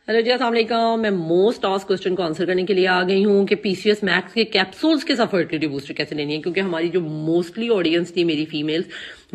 Hello जी, अस्सलाम वालेकुम। मैं मोस्ट आस्क्ड क्वेश्चन को आंसर करने के लिए आ गई हूँ कि पीसीएस मैक्स के कैप्सूल्स के साथ फर्टिलिटी बूस्टर कैसे लेनी है, क्योंकि हमारी जो मोस्टली ऑडियंस थी मेरी फीमेल्स,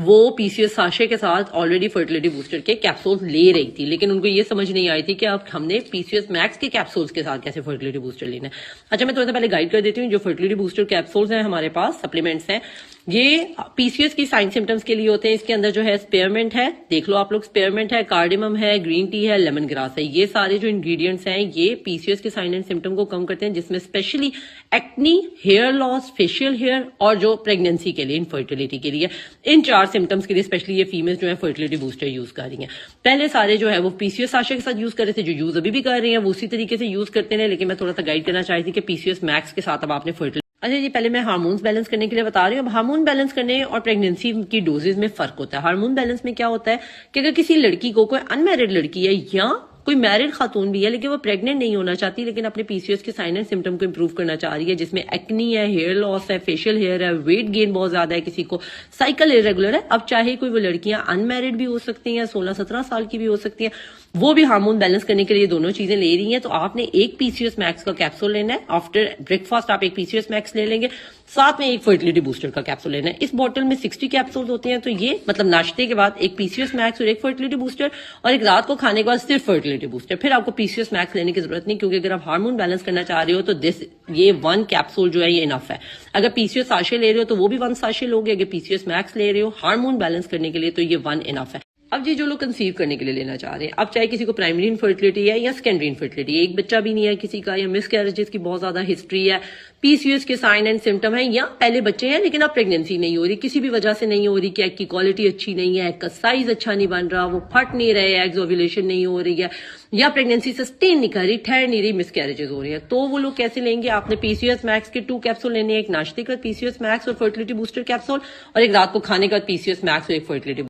वो पीसीएस साशे के साथ ऑलरेडी फर्टिलिटी बूस्टर के कैप्सूल्स ले रही थी, लेकिन उनको ये समझ नहीं आई थी कि अब हमने पीसीएस मैक्स के कैप्सूल्स के साथ कैसे फर्टिलिटी बूस्टर लेना है। अच्छा, मैं थोड़ा सा पहले गाइड कर देती हूँ। जो फर्टिलिटी बूस्टर कैप्सूल्स हैं हमारे पास, सप्लीमेंट्स हैं, ये पीसीएस की साइन सिम्टम्स के लिए होते हैं। इसके अंदर जो है स्पेयरमेंट है, देख लो आप लोग, स्पेयरमेंट है, कार्डिमम है, ग्रीन टी है, लेमन ग्रास है। ये सारे जो इंग्रेडिएंट्स हैं ये पीसीएस के साइन एंड सिम्टम को कम करते हैं, जिसमें specially acne, hair loss, facial hair और जो प्रेगनेंसी के लिए, इनफर्टिलिटी के लिए, इन 4 सिम्टम्स के लिए स्पेशली ये फीमेल्स जो है फर्टिलिटी बूस्टर यूज कर रही हैं। पहले सारे जो है वो पीसीएस साशे के साथ यूज कर रहे थे, जो यूज अभी भी कर रही हैं वो उसी तरीके से यूज करते हैं, लेकिन मैं थोड़ा सा गाइड करना चाहती थी कि पीसीएस मैक्स के साथ अब आपने फर्टिलिटी। अच्छा जी, पहले मैं हार्मोन्स बैलेंस करने के लिए बता रही हूँ। अब हार्मोन बैलेंस करने और प्रेगनेंसी की डोजेज में फर्क होता है। हार्मोन बैलेंस में क्या होता है कि अगर किसी लड़की को, कोई अनमैरिड लड़की है या कोई मैरिड खातून भी है लेकिन वो प्रेग्नेंट नहीं होना चाहती, लेकिन अपने पीसीएस के साइन एंड सिम्टम को इंप्रूव करना चाह रही है, जिसमें एक्नी है, हेयर लॉस है, फेशियल हेयर है, वेट गेन बहुत ज्यादा है, किसी को साइकिल इरेगुलर है, अब चाहे कोई वो लड़कियां अनमैरिड भी हो सकती हैं, 16-17 साल की भी हो सकती हैं, वो भी हार्मोन बैलेंस करने के लिए दोनों चीजें ले रही हैं, तो आपने एक पीसीएस मैक्स का कैप्सूल लेना है। आफ्टर ब्रेकफास्ट आप एक पीसीएस मैक्स ले लेंगे, साथ में एक फर्टिलिटी बूस्टर का कैप्सूल लेना है। इस बॉटल में 60 कैप्सूल होते हैं, तो ये मतलब नाश्ते के बाद एक पीसीएस मैक्स और एक फर्टिलिटी बूस्टर, और एक रात को खाने के बाद सिर्फ फर्टिलिटी बूस्टर। फिर आपको पीसीएस मैक्स लेने की जरूरत नहीं, क्योंकि अगर आप हार्मोन बैलेंस करना चाह रहे हो तो ये 1 कैप्सूल जो है ये इनफ है। अगर पीसीएस साशे ले रहे हो तो वो भी 1 साशे लोगे, अगर पीसीएस मैक्स ले रहे हो हार्मोन बैलेंस करने के लिए तो ये 1 इनफ है। अब जी, जो लोग कंसीव करने के लिए लेना चाह रहे हैं, अब चाहे किसी को प्राइमरी इनफर्टिलिटी है या सेकेंडरी इनफर्टिलिटी, एक बच्चा भी नहीं है किसी का, या मिसकैरेजेस की बहुत ज्यादा हिस्ट्री है, पीसीएस के साइन एंड सिम्टम है, या पहले बच्चे हैं लेकिन अब प्रेगनेंसी नहीं हो रही, किसी भी वजह से नहीं हो रही, कि एग की क्वालिटी अच्छी नहीं है, एग का साइज अच्छा नहीं बन रहा, वो फट नहीं रहे, एग्स ओव्यूलेशन नहीं हो रही है, या प्रेगनेंसी सस्टेन नहीं कर रही, ठहर नहीं रही, मिसकैरेजेस हो रही है, तो वो लोग कैसे लेंगे? आपने पीसीएस मैक्स के 2 कैप्सूल लेने हैं, एक नाश्ते का पीसीएस मैक्स और फर्टिलिटी बूस्टर कैप्सूल, और एक रात को खाने का पीसीएस मैक्स और एक फर्टिलिटी